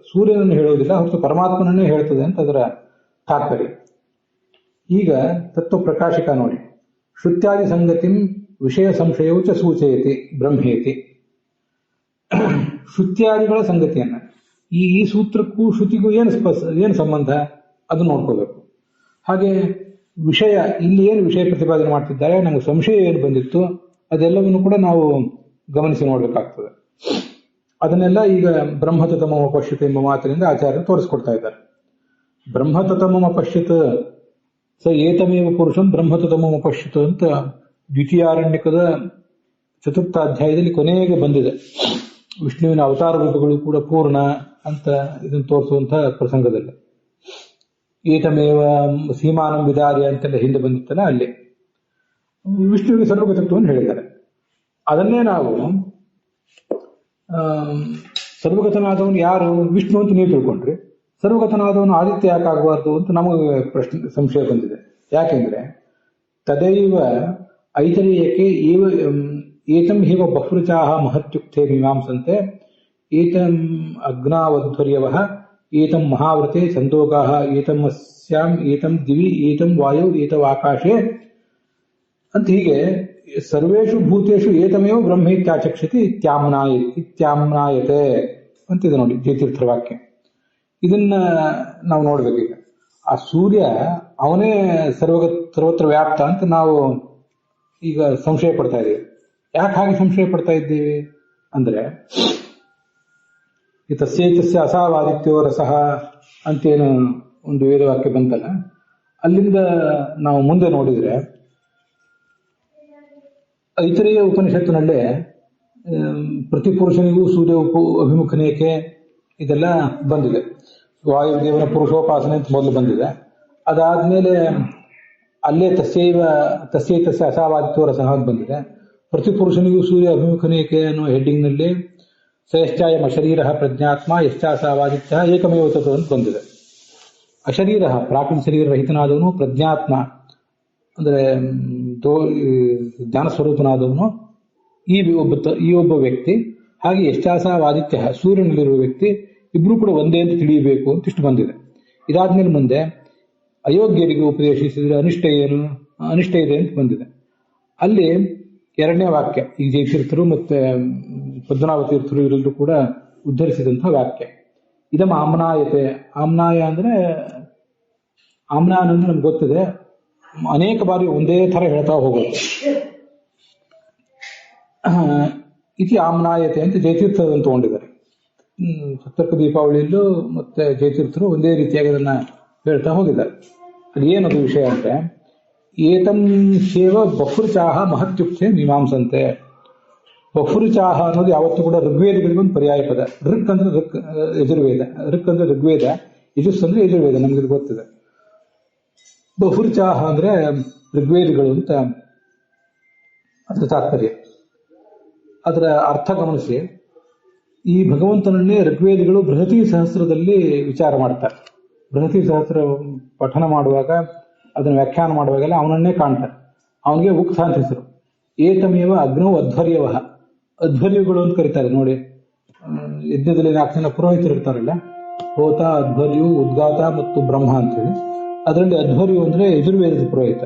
ಸೂರ್ಯನನ್ನು ಹೇಳೋದಿಲ್ಲ, ಹೊರತು ಪರಮಾತ್ಮನನ್ನೇ ಹೇಳ್ತದೆ ಅಂತ ಅದರ ತಾತ್ಪರ್ಯ. ಈಗ ತತ್ವ ಪ್ರಕಾಶಕ ನೋಡಿ, ಶ್ರುತ್ಯಾದಿ ಸಂಗತಿಂ ವಿಷಯ ಸಂಶಯವೂ ಚ ಸೂಚಯತಿ ಬ್ರಹ್ಮೇತಿ. ಶ್ರುತ್ಯಾದಿಗಳ ಸಂಗತಿಯನ್ನ ಈ ಸೂತ್ರಕ್ಕೂ ಶ್ರುತಿಗೂ ಏನು ಸಂಬಂಧ ಅದು ನೋಡ್ಕೋಬೇಕು. ಹಾಗೆ ವಿಷಯ, ಇಲ್ಲಿ ಏನು ವಿಷಯ ಪ್ರತಿಪಾದನೆ ಮಾಡ್ತಿದ್ದಾರೆ, ನಮಗೆ ಸಂಶಯ ಏನು ಬಂದಿತ್ತು ಅದೆಲ್ಲವನ್ನು ಕೂಡ ನಾವು ಗಮನಿಸಿ ನೋಡ್ಬೇಕಾಗ್ತದೆ. ಅದನ್ನೆಲ್ಲ ಈಗ ಬ್ರಹ್ಮತತಮಮ ಪಶ್ಯತ ಎಂಬ ಮಾತಿನಿಂದ ಆಚಾರ್ಯರು ತೋರಿಸ್ಕೊಡ್ತಾ ಇದ್ದಾರೆ. ಬ್ರಹ್ಮತತಮಮ ಪಶ್ಯತ ಸ ಏತಮೇವ ಪುರುಷಂ ಬ್ರಹ್ಮತತಮಮ ಪಶ್ಯತ ಅಂತ ದ್ವಿತೀಯಾರಣ್ಯಕದ ಚತುರ್ಥಾಧ್ಯಾಯದಲ್ಲಿ ಕೊನೆಗೆ ಬಂದಿದೆ. ವಿಷ್ಣುವಿನ ಅವತಾರ ರೂಪಗಳು ಕೂಡ ಪೂರ್ಣ ಅಂತ ಇದನ್ನು ತೋರಿಸುವಂತಹ ಪ್ರಸಂಗದಲ್ಲಿ ಏತಮೇವ ಸೀಮಾನಂ ವಿದಾರ್ಯ ಅಂತೆಲ್ಲ ಹಿಂದೆ ಬಂದಿತ್ತಲ್ಲ, ಅಲ್ಲಿ ವಿಷ್ಣುವಿಗೆ ಸರ್ವಗತತ್ವವನ್ನು ಹೇಳಿದ್ದಾರೆ. ಅದನ್ನೇ ನಾವು ಸರ್ವಗತನಾದವನು ಯಾರು, ವಿಷ್ಣು ಅಂತ ನೀವು ತಿಳ್ಕೊಂಡ್ರಿ, ಸರ್ವಗತನಾದವನು ಆದಿತ್ಯ ಯಾಕಾಗಬಾರ್ದು ಅಂತ ನಮಗೆ ಸಂಶಯ ಬಂದಿದೆ. ಯಾಕೆಂದ್ರೆ ತದೈವ ಐತರೇಯಕ್ಕೆ ಏತಂ ಹೇವ ಬಹುರುಚಾಹ ಮಹತ್ಯುಕ್ತೆ ಮೀಮಾಂಸಂತೆ ಏತಂ ಅಗ್ನಾವಧ್ವರ್ಯವಃ ಏತಂ ಮಹಾವ್ರತೆ ಸಂದೋಗಾಹ ಏತಂ ಅಸ್ಯಾಂ ಏತಂ ದಿವಿ ಏತಂ ವಾಯು ಏತವಾಕಾಶೆ ಅಂತ ಹೀಗೆ ಸರ್ವೇಷು ಭೂತೇಷು ಏತಮೇವ ಬ್ರಹ್ಮೇತ್ಯಾಚಕ್ಷತಿ ಇತ್ಯಾಮ್ನಾಯತೆ ಅಂತಿದೆ ನೋಡಿ ಜಯತೀರ್ಥರ ವಾಕ್ಯ. ಇದನ್ನ ನಾವು ನೋಡ್ಬೇಕೀಗ. ಆ ಸೂರ್ಯ ಅವನೇ ಸರ್ವತ್ರ ವ್ಯಾಪ್ತ ಅಂತ ನಾವು ಈಗ ಸಂಶಯ ಪಡ್ತಾ ಇದ್ದೀವಿ. ಯಾಕೆ ಹಾಗೆ ಸಂಶಯ ಪಡ್ತಾ ಇದ್ದೀವಿ ಅಂದ್ರೆ ಈ ತಸ್ಯೈತಸ್ಯ ಅಸಾವಾದಿತ್ಯೋ ರಸಃ ಅಂತೇನು ಒಂದು ವೇದವಾಕ್ಯ ಬಂತಲ್ಲ, ಅಲ್ಲಿಂದ ನಾವು ಮುಂದೆ ನೋಡಿದ್ರೆ ಐತರೇಯ ಉಪನಿಷತ್ತಿನಲ್ಲೇ ಪ್ರತಿ ಪುರುಷನಿಗೂ ಸೂರ್ಯ ಅಭಿಮುಖನೇಕೆ ಇದೆಲ್ಲ ಬಂದಿದೆ. ವಾಯುದೇವನ ಪುರುಷೋಪಾಸನೆ ಅಂತ ಮೊದಲು ಬಂದಿದೆ. ಅದಾದ್ಮೇಲೆ ಅಲ್ಲೇ ತಸ್ಯೈತಸ್ಯ ಅಸಾವಾದಿತ್ಯೋ ರಸಃ ಅಂತ ಬಂದಿದೆ. ಪ್ರತಿ ಪುರುಷನಿಗೂ ಸೂರ್ಯ ಅಭಿಮುಖನೇಕೆ ಅನ್ನೋ ಹೆಡ್ಡಿಂಗ್ ನಲ್ಲಿ ಸಯಶ್ಚಾಯಂ ಅಶರೀರ ಪ್ರಜ್ಞಾತ್ಮ ಯಶ್ಚಾಸಾವಾದಿತ್ಯ ಏಕಮೇವ ತತ್ ಅಂತ ಬಂದಿದೆ. ಅಶರೀರ ಪ್ರಾಕೃತ ಶರೀರ ರಹಿತನಾದವನು, ಪ್ರಜ್ಞಾತ್ಮ ಅಂದ್ರೆ ಜ್ಞಾನ ಸ್ವರೂಪನಾದವನು ಈ ಒಬ್ಬ ವ್ಯಕ್ತಿ, ಹಾಗೆ ಯಶ್ಚಾಸಾವಾದಿತ್ಯ ಸೂರ್ಯನಲ್ಲಿರುವ ವ್ಯಕ್ತಿ ಇಬ್ರು ಕೂಡ ಒಂದೇ ಅಂತ ತಿಳಿಯಬೇಕು ಅಂತ ಇಷ್ಟು ಬಂದಿದೆ. ಇದಾದ್ಮೇಲೆ ಮುಂದೆ ಅಯೋಗ್ಯರಿಗೆ ಉಪದೇಶಿಸಿದ್ರೆ ಅನಿಷ್ಟ ಇದೆ ಅಂತ ಬಂದಿದೆ. ಅಲ್ಲಿ ಎರಡನೇ ವಾಕ್ಯ ಈ ಜಯತೀರ್ಥರು ಮತ್ತೆ ಪದ್ಮನಾಭ ತೀರ್ಥರು ಇವರೆಲ್ಲರೂ ಕೂಡ ಉದ್ಧರಿಸಿದಂತಹ ವಾಕ್ಯ. ಇದಮ ಆಮ್ನಾಯತೆ. ಆಮ್ನಾಯ ಅಂದ್ರೆ ಆಮ್ನಾಯನ ಅಂದ್ರೆ ನಮ್ಗೆ ಗೊತ್ತಿದೆ, ಅನೇಕ ಬಾರಿ ಒಂದೇ ತರ ಹೇಳ್ತಾ ಹೋಗುತ್ತೆ. ಇತಿ ಆಮ್ನಾಯತೆ ಅಂತ ಜಯತೀರ್ಥರನ್ನು ತಗೊಂಡಿದ್ದಾರೆ. ಸಪ್ತಕ ದೀಪಾವಳಿಯಲ್ಲೂ ಮತ್ತೆ ಜಯತೀರ್ಥರು ಒಂದೇ ರೀತಿಯಾಗಿ ಅದನ್ನ ಹೇಳ್ತಾ ಹೋಗಿದ್ದಾರೆ. ಅದು ಏನದು ವಿಷಯ ಅಂದ್ರೆ, ಏತಂ ಸೇವ ಬಫುರ್ಚಾಹ ಮಹತ್ಯುಕ್ತೆ ಮೀಮಾಂಸಂತೆ. ಬಫುರ್ಚಾಹ ಅನ್ನೋದು ಯಾವತ್ತೂ ಕೂಡ ಋಗ್ವೇದಗಳಿಗೆ ಒಂದು ಪರ್ಯಾಯ ಪದ. ಋಕ್ ಅಂದ್ರೆ ಯಜುರ್ವೇದ, ಋಕ್ ಅಂದ್ರೆ ಋಗ್ವೇದ, ಯಜುಸ್ ಅಂದ್ರೆ ಯಜುರ್ವೇದ, ನಮ್ಗೆ ಗೊತ್ತಿದೆ. ಬಫುರ್ಚಾಹ ಅಂದ್ರೆ ಋಗ್ವೇದಗಳು ಅಂತ ಅದ್ರ ತಾತ್ಪರ್ಯ. ಅದರ ಅರ್ಥ ಗಮನಿಸಿ. ಈ ಭಗವಂತನನ್ನೇ ಋಗ್ವೇದಿಗಳು ಬೃಹತಿ ಸಹಸ್ರದಲ್ಲಿ ವಿಚಾರ ಮಾಡ್ತಾರೆ. ಬೃಹತಿ ಸಹಸ್ರ ಪಠನ ಮಾಡುವಾಗ, ಅದನ್ನು ವ್ಯಾಖ್ಯಾನ ಮಾಡುವಾಗೆಲ್ಲ ಅವನನ್ನೇ ಕಾಣ್ತಾರೆ. ಅವನಿಗೆ ಉಕ್ತ ಅಂತ ಹೆಸರು. ಏತಮೇವ ಅಗ್ನೌ ಅಧ್ವರ್ಯವ. ಅಧ್ವರ್ಯಗಳು ಅಂತ ಕರೀತಾರೆ ನೋಡಿ. ಯಜ್ಞದಲ್ಲಿ 4 ಜನ ಪುರೋಹಿತರು ಇರ್ತಾರಲ್ಲ, ಹೋತ, ಅಧ್ವರ್ಯು, ಉದ್ಗಾತ ಮತ್ತು ಬ್ರಹ್ಮ ಅಂತೇಳಿ. ಅದರಲ್ಲಿ ಅಧ್ವರ್ಯು ಅಂದ್ರೆ ಯಜುರ್ವೇದದ ಪುರೋಹಿತ.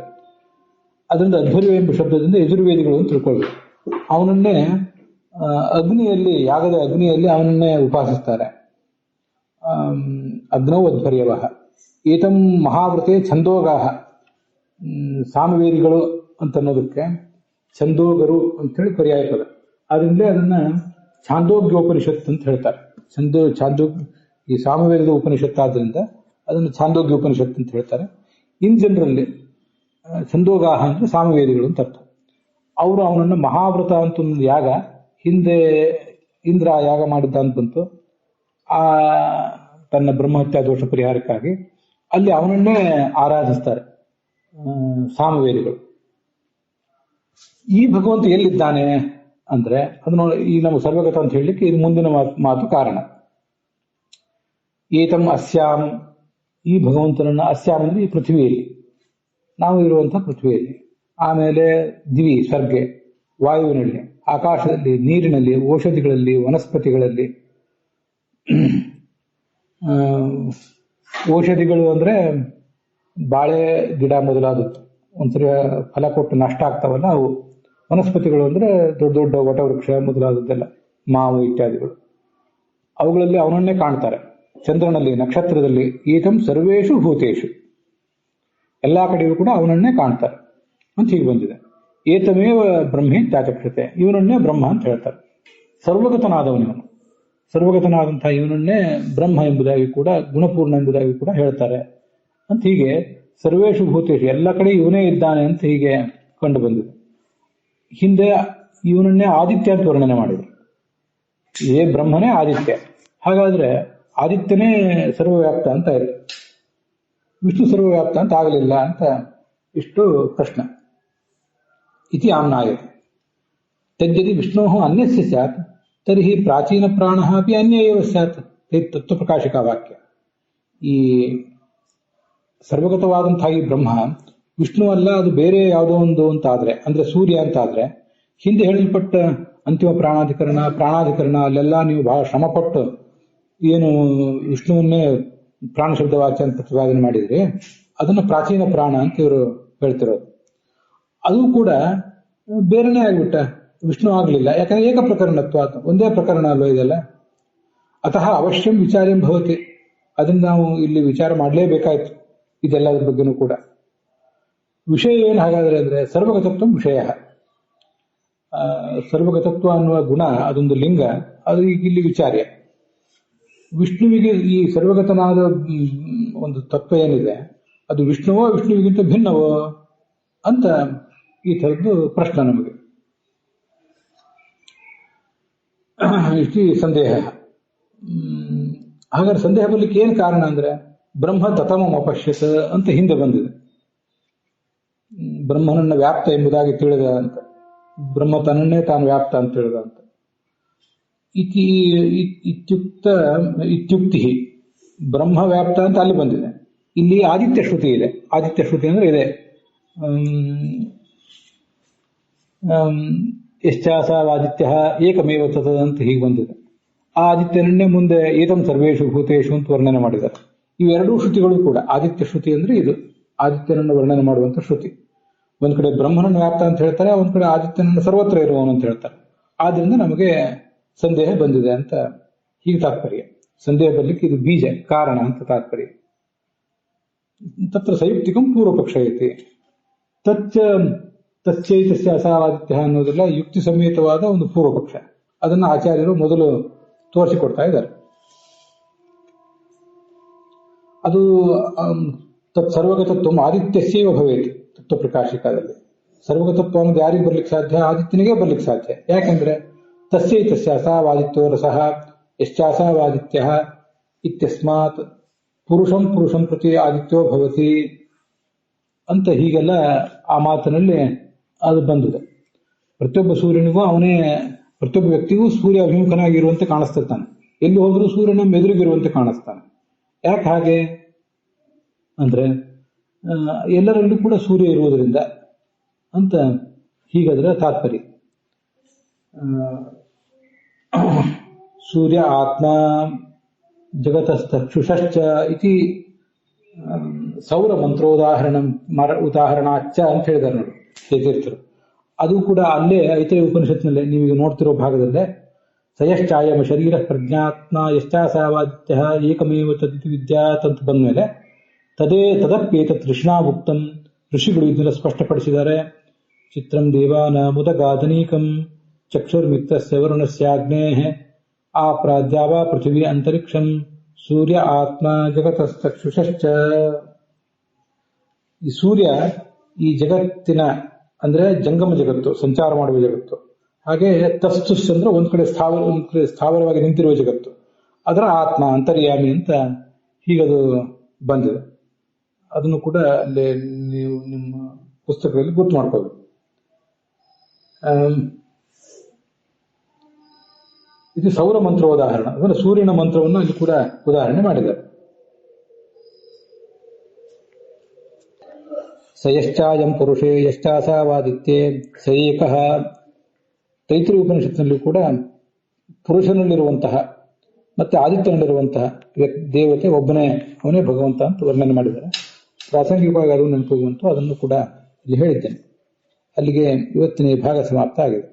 ಅದರಿಂದ ಅಧ್ವರ್ಯು ಎಂಬ ಶಬ್ದದಿಂದ ಯಜುರ್ವೇದಿಗಳು ಅಂತ ತಿಳ್ಕೊಳ್ಬೇಕು. ಅವನನ್ನೇ ಅಗ್ನಿಯಲ್ಲಿ, ಯಾಗದ ಅಗ್ನಿಯಲ್ಲಿ ಅವನನ್ನೇ ಉಪಾಸಿಸ್ತಾರೆ. ಅಗ್ನೌ ಅಧ್ವರ್ಯವ. ಏತಂ ಮಹಾವ್ರತೆ ಛಂದೋಗಾಹ. ಸಾಮವೇದಿಗಳು ಅಂತ ಅನ್ನೋದಕ್ಕೆ ಛಂದೋಗರು ಅಂತೇಳಿ ಪರ್ಯಾಯ ಪದ. ಆದ್ರಿಂದ ಅದನ್ನ ಛಾಂದೋಗ್ಯೋಪನಿಷತ್ ಅಂತ ಹೇಳ್ತಾರೆ. ಈ ಸಾಮವೇದದ ಉಪನಿಷತ್ ಆದ್ರಿಂದ ಅದನ್ನು ಛಾಂದೋಗ್ಯ ಉಪನಿಷತ್ ಅಂತ ಹೇಳ್ತಾರೆ. ಇನ್ ಜನರಲ್ಲಿ ಛಂದೋಗಾಹ ಅಂದ್ರೆ ಸಾಮವೇದಿಗಳು ಅಂತ ಅರ್ಥ. ಅವರು ಅವನನ್ನು ಮಹಾವ್ರತ ಅಂತ ಒಂದು ಯಾಗ, ಹಿಂದೆ ಇಂದ್ರ ಯಾಗ ಮಾಡಿದ್ದ ಅಂತ ಬಂತು, ಆ ತನ್ನ ಬ್ರಹ್ಮಹತ್ಯಾ ದೋಷ ಪರಿಹಾರಕ್ಕಾಗಿ ಅಲ್ಲಿ ಅವನನ್ನೇ ಆರಾಧಿಸ್ತಾರೆ ಸಾಮವೇದಿಗಳು. ಈ ಭಗವಂತ ಎಲ್ಲಿದ್ದಾನೆ ಅಂದ್ರೆ ಅದನ್ನು ಈ ನಮ್ಮ ಸರ್ವಗತ ಅಂತ ಹೇಳಲಿಕ್ಕೆ ಇದು ಮುಂದಿನ ಮಾತು ಕಾರಣ. ಏತಂ ಅಸ್ಯಾಂ. ಈ ಭಗವಂತನನ್ನ ಅಸ್ಯಾಂ ಅಂದ್ರೆ ಈ ಪೃಥ್ವಿಯಲ್ಲಿ, ನಾವು ಇರುವಂತಹ ಪೃಥ್ವಿಯಲ್ಲಿ, ಆಮೇಲೆ ದಿವಿ ಸ್ವರ್ಗೆ, ವಾಯುವಿನಲ್ಲಿ, ಆಕಾಶದಲ್ಲಿ, ನೀರಿನಲ್ಲಿ, ಔಷಧಿಗಳಲ್ಲಿ, ವನಸ್ಪತಿಗಳಲ್ಲಿ. ಔಷಧಿಗಳು ಅಂದ್ರೆ ಬಾಳೆ ಗಿಡ ಮೊದಲಾದದ್ದು ಒಂದ್ಸರಿ ಫಲ ಕೊಟ್ಟು ನಷ್ಟ ಆಗ್ತಾವಲ್ಲ ಅವು. ವನಸ್ಪತಿಗಳು ಅಂದ್ರೆ ದೊಡ್ಡ ದೊಡ್ಡ ವಟವೃಕ್ಷ ಮೊದಲಾದದ್ದೆಲ್ಲ, ಮಾವು ಇತ್ಯಾದಿಗಳು. ಅವುಗಳಲ್ಲಿ ಅವನನ್ನೇ ಕಾಣ್ತಾರೆ. ಚಂದ್ರನಲ್ಲಿ, ನಕ್ಷತ್ರದಲ್ಲಿ. ಏತಂ ಸರ್ವೇಷು ಭೂತೇಶು. ಎಲ್ಲಾ ಕಡೆಯೂ ಕೂಡ ಅವನನ್ನೇ ಕಾಣ್ತಾರೆ ಅಂತ ಹೀಗೆ ಬಂದಿದೆ. ಏತಮೇವ ಬ್ರಹ್ಮೇ ತ್ಯಾಚಕ್ಷತೆ. ಇವನನ್ನೇ ಬ್ರಹ್ಮ ಅಂತ ಹೇಳ್ತಾರೆ. ಸರ್ವಗತನಾದವನಿವನು. ಸರ್ವಗತನಾದಂತಹ ಇವನನ್ನೇ ಬ್ರಹ್ಮ ಎಂಬುದಾಗಿ ಕೂಡ, ಗುಣಪೂರ್ಣ ಎಂಬುದಾಗಿ ಕೂಡ ಹೇಳ್ತಾರೆ ಅಂತ ಹೀಗೆ ಸರ್ವೇಷು ಭೂತೇಶು, ಎಲ್ಲ ಕಡೆ ಇವನೇ ಇದ್ದಾನೆ ಅಂತ ಹೀಗೆ ಕಂಡು ಬಂದಿದೆ. ಹಿಂದೆ ಇವನನ್ನೇ ಆದಿತ್ಯ ಅಂತ ವರ್ಣನೆ ಮಾಡಿದರು. ಇದೇ ಬ್ರಹ್ಮನೇ ಆದಿತ್ಯ. ಹಾಗಾದ್ರೆ ಆದಿತ್ಯನೇ ಸರ್ವವ್ಯಾಪ್ತ ಅಂತ ಇದೆ, ವಿಷ್ಣು ಸರ್ವವ್ಯಾಪ್ತ ಅಂತ ಆಗಲಿಲ್ಲ ಅಂತ ಇಷ್ಟು ಪ್ರಶ್ನೆ. ಇತಿ ಆಮ್ನಾಯತೆ. ತದ್ಯದಿ ವಿಷ್ಣೋ ಅನ್ಯಸ್ಯ ಸ್ಯಾತ್ ತರ್ಹಿ ಪ್ರಾಚೀನ ಪ್ರಾಣ ಅಪಿ ಅನ್ಯ ಏವ ಸ್ಯಾತ್. ತತ್ವಪ್ರಕಾಶಕ ವಾಕ್ಯ. ಈ ಸರ್ವಗತವಾದಂತಹ ಈ ಬ್ರಹ್ಮ ವಿಷ್ಣು ಅಲ್ಲ, ಅದು ಬೇರೆ ಯಾವುದೋ ಒಂದು ಅಂತ ಆದ್ರೆ, ಅಂದ್ರೆ ಸೂರ್ಯ ಅಂತ ಆದ್ರೆ, ಹಿಂದೆ ಹೇಳಲ್ಪಟ್ಟ ಅಂತಿಮ ಪ್ರಾಣಾಧಿಕರಣ ಅಲ್ಲೆಲ್ಲ ನೀವು ಬಹಳ ಶ್ರಮಪಟ್ಟು ಏನು ವಿಷ್ಣುವನ್ನೇ ಪ್ರಾಣ ಶಬ್ದವಾಚ್ಯ ಅಂತ ಪ್ರತಿಪಾದನೆ ಮಾಡಿದ್ರಿ, ಅದನ್ನು ಪ್ರಾಚೀನ ಪ್ರಾಣ ಅಂತ ಇವರು ಹೇಳ್ತಿರೋದು. ಅದು ಕೂಡ ಬೇರೆನೇ ಆಗ್ಬಿಟ್ಟ, ವಿಷ್ಣು ಆಗ್ಲಿಲ್ಲ. ಯಾಕಂದ್ರೆ ಏಕ ಪ್ರಕರಣತ್ವ, ಒಂದೇ ಪ್ರಕರಣ ಅಲ್ವ ಇದೆಲ್ಲ. ಅತಃ ಅವಶ್ಯಂ ವಿಚಾರ್ಯಂ ಭವತಿ. ಅದನ್ನ ನಾವು ಇಲ್ಲಿ ವಿಚಾರ ಮಾಡಲೇಬೇಕಾಯ್ತು ಇದೆಲ್ಲದ್ರ ಬಗ್ಗೆನೂ ಕೂಡ. ವಿಷಯ ಏನು ಹಾಗಾದ್ರೆ ಅಂದ್ರೆ ಸರ್ವಗತತ್ವ ವಿಷಯ. ಸರ್ವಗತತ್ವ ಅನ್ನುವ ಗುಣ ಅದೊಂದು ಲಿಂಗ, ಅದು ಈಗ ಇಲ್ಲಿ ವಿಚಾರ್ಯ. ವಿಷ್ಣುವಿಗೆ ಈ ಸರ್ವಗತನಾದ ಒಂದು ತತ್ವ ಏನಿದೆ ಅದು ವಿಷ್ಣುವೋ ವಿಷ್ಣುವಿಗಿಂತ ಭಿನ್ನವೋ ಅಂತ ಈ ಥರದ್ದು ಪ್ರಶ್ನೆ ನಮಗೆ. ಇಷ್ಟು ಸಂದೇಹ. ಹಾಗಾದ್ರೆ ಸಂದೇಹ ಬರ್ಲಿಕ್ಕೆ ಏನು ಕಾರಣ ಅಂದ್ರೆ ಬ್ರಹ್ಮ ತತಮಂ ಅಪಶ್ಯತ ಅಂತ ಹಿಂದೆ ಬಂದಿದೆ. ಬ್ರಹ್ಮನನ್ನ ವ್ಯಾಪ್ತ ಎಂಬುದಾಗಿ ತಿಳಿದ ಅಂತ, ಬ್ರಹ್ಮ ತನ್ನನ್ನೇ ತಾನು ವ್ಯಾಪ್ತ ಅಂತ ತಿಳಿದ ಅಂತ. ಇತ್ಯುಕ್ತಿ ಬ್ರಹ್ಮ ವ್ಯಾಪ್ತ ಅಂತ ಅಲ್ಲಿ ಬಂದಿದೆ. ಇಲ್ಲಿ ಆದಿತ್ಯ ಶ್ರುತಿ ಇದೆ. ಆದಿತ್ಯ ಶ್ರುತಿ ಅಂದ್ರೆ ಇದೆ, ಯಶ್ಚಾಸಾವಾದಿತ್ಯ ಏಕಮೇವ ತತದ್ ಅಂತ ಹೀಗೆ ಬಂದಿದೆ. ಆ ಆದಿತ್ಯನನ್ನೇ ಮುಂದೆ ಏತಂ ಸರ್ವೇಷು ಭೂತೇಷು ಅಂತ ವರ್ಣನೆ ಮಾಡಿದ್ದಾರೆ. ಇವೆರಡೂ ಶ್ರುತಿಗಳು ಕೂಡ ಆದಿತ್ಯ ಶ್ರುತಿ ಅಂದ್ರೆ ಇದು ಆದಿತ್ಯನನ್ನು ವರ್ಣನೆ ಮಾಡುವಂತ ಶ್ರುತಿ. ಒಂದ್ ಕಡೆ ಬ್ರಹ್ಮನನ್ನು ವ್ಯಾಪ್ತ ಅಂತ ಹೇಳ್ತಾರೆ, ಒಂದ್ ಕಡೆ ಆದಿತ್ಯನನ್ನು ಸರ್ವತ್ರ ಇರುವವನು ಅಂತ ಹೇಳ್ತಾರೆ. ಆದ್ರಿಂದ ನಮಗೆ ಸಂದೇಹ ಬಂದಿದೆ ಅಂತ ಹೀಗೆ ತಾತ್ಪರ್ಯ. ಸಂದೇಹ ಬರ್ಲಿಕ್ಕೆ ಇದು ಬೀಜ ಕಾರಣ ಅಂತ ತಾತ್ಪರ್ಯ. ತತ್ರ ಸಯುಕ್ತಿಕಂ ಪೂರ್ವಪಕ್ಷ ಐತಿ. ತಚ್ಚೈತಸ್ಯ ಅಸಾವಾದಿತ್ಯ ಅನ್ನೋದೆಲ್ಲ ಯುಕ್ತಿ ಸಮೇತವಾದ ಒಂದು ಪೂರ್ವಪಕ್ಷ. ಅದನ್ನು ಆಚಾರ್ಯರು ಮೊದಲು ತೋರಿಸಿಕೊಡ್ತಾ ಇದ್ದಾರೆ. ಅದು ಸರ್ವಗತತ್ವ ಆದಿತ್ಯಸ್ಯೇವ ಭವೇತ್ ತತ್ವ ಪ್ರಕಾಶಿಕದಲ್ಲಿ. ಸರ್ವಗತತ್ವ ಅನ್ನೋದು ಯಾರಿಗೆ ಬರ್ಲಿಕ್ಕೆ ಸಾಧ್ಯ? ಆದಿತ್ಯನಿಗೆ ಬರ್ಲಿಕ್ಕೆ ಸಾಧ್ಯ. ಯಾಕೆಂದ್ರೆ ತಸ್ಯೈತಸ್ಯ ಅಸಾವಾದಿತ್ಯೋ ರಸಃ ಯಶ್ಚಾಸಾವಾದಿತ್ಯ ಇತ್ಯಸ್ಮಾತ್ ಪುರುಷಂ ಪ್ರತಿ ಆದಿತ್ಯೋ ಭವತಿ ಅಂತ ಹೀಗೆಲ್ಲ ಆ ಮಾತಿನಲ್ಲಿ ಅದು ಬಂದಿದೆ. ಪ್ರತಿಯೊಬ್ಬ ಸೂರ್ಯನಿಗೂ ಪ್ರತಿಯೊಬ್ಬ ವ್ಯಕ್ತಿಗೂ ಸೂರ್ಯ ಅಭಿಮುಖನಾಗಿರುವಂತೆ ಕಾಣಿಸ್ತಿರ್ತಾನೆ. ಎಲ್ಲಿ ಹೋದ್ರೂ ಸೂರ್ಯನ ಮೆದುರಿಗಿರುವಂತೆ ಕಾಣಿಸ್ತಾನೆ. ಯಾಕೆ ಹಾಗೆ ಅಂದ್ರೆ ಎಲ್ಲರಲ್ಲೂ ಕೂಡ ಸೂರ್ಯ ಇರುವುದರಿಂದ ಅಂತ ಹೀಗಾದ್ರೆ ತಾತ್ಪರ್ಯ. ಸೂರ್ಯ ಆತ್ಮ ಜಗತಸ್ಥಕ್ಷುಷಶ್ಚ ಇತಿ ಸೌರ ಉದಾಹರಣಾಚ್ಚ ಅಂತ ಹೇಳಿದ್ದಾರೆ ನೋಡಿ ಹೇಗಿರ್ತಾರೆ. ಅದು ಕೂಡ ಅಲ್ಲೇ ಐತರೇಯ ಉಪನಿಷತ್ನಲ್ಲೇ ನೀವೀಗ ನೋಡ್ತಿರೋ ಭಾಗದಲ್ಲೇ ಸಯಶ್ಚಾಯಮ ಶರೀರ ಪ್ರಜ್ಞಾತ್ಮ ಯಶ್ಚಾಸಾವಾದಿತ್ಯ ಏಕಮೇವ ತದಿತಿ ವಿದ್ಯಾತ್ ಅಂತ ಬಂದ್ಮೇಲೆ ತದಪ್ಯೇತ ತೃಷ್ಣಾಭುಕ್ತಂ ಋಷಿಗಳು ಇದನ್ನೆಲ್ಲ ಸ್ಪಷ್ಟಪಡಿಸಿದ್ದಾರೆ. ಚಿತ್ರಂ ದೇವಾನಾಮುದಗಾಧನೀಕಂ ಚಕ್ಷುರ್ಮಿತ್ರಸ್ಯ ವರುಣಸ್ಯಾಗ್ನೇಃ ಆಪ್ರಾದ್ಯಾವ ಪೃಥಿವೀ ಅಂತರಿಕ್ಷಂ ಸೂರ್ಯ ಆತ್ಮ ಜಗತಸ್ಥಕ್ಷುಷಶ್ಚ. ಈ ಸೂರ್ಯ ಈ ಜಗತ್ತಿನ ಅಂದ್ರೆ ಜಂಗಮ ಜಗತ್ತು, ಸಂಚಾರ ಮಾಡುವ ಜಗತ್ತು. ಹಾಗೆ ತಸ್ತುಸ್ ಅಂದ್ರೆ ಒಂದ್ ಕಡೆ ಸ್ಥಾವರವಾಗಿ ನಿಂತಿರುವ ಜಗತ್ತು, ಅದರ ಆತ್ಮ ಅಂತರ್ಯಾಮಿ ಅಂತ ಹೀಗದು ಬಂದಿದೆ. ಅದನ್ನು ಕೂಡ ಅಲ್ಲಿ ನೀವು ನಿಮ್ಮ ಪುಸ್ತಕದಲ್ಲಿ ಗುರ್ತು ಮಾಡ್ಕೋಬೇಕು. ಇದು ಸೌರ ಮಂತ್ರ ಉದಾಹರಣ ಅಂದ್ರೆ ಸೂರ್ಯನ ಮಂತ್ರವನ್ನು ಅಲ್ಲಿ ಕೂಡ ಉದಾಹರಣೆ ಮಾಡಿದ್ದಾರೆ. ಸಯಶ್ಚಾಯಂ ಪುರುಷೇ ಯಶ್ಚಾಸಾವಾದಿತ್ಯೇ ಸ ಏಕಃ. ತೈತ್ರಿಯ ಉಪನಿಷತ್ನಲ್ಲಿ ಕೂಡ ಪುರುಷನಲ್ಲಿರುವಂತಹ ಮತ್ತೆ ಆದಿತ್ಯನಲ್ಲಿರುವಂತಹ ದೇವತೆ ಒಬ್ಬನೇ, ಅವನೇ ಭಗವಂತ ಅಂತ ವರ್ಣನೆ ಮಾಡಿದ್ದಾರೆ. ಪ್ರಾಸಂಗಿಕವಾಗಿ ಅದು ನೆನಪುವಂತೂ ಅದನ್ನು ಕೂಡ ಇಲ್ಲಿ ಹೇಳಿದ್ದೇನೆ. ಅಲ್ಲಿಗೆ ಇವತ್ತಿನ ಈ ಭಾಗ ಸಮಾಪ್ತ ಆಗಿದೆ.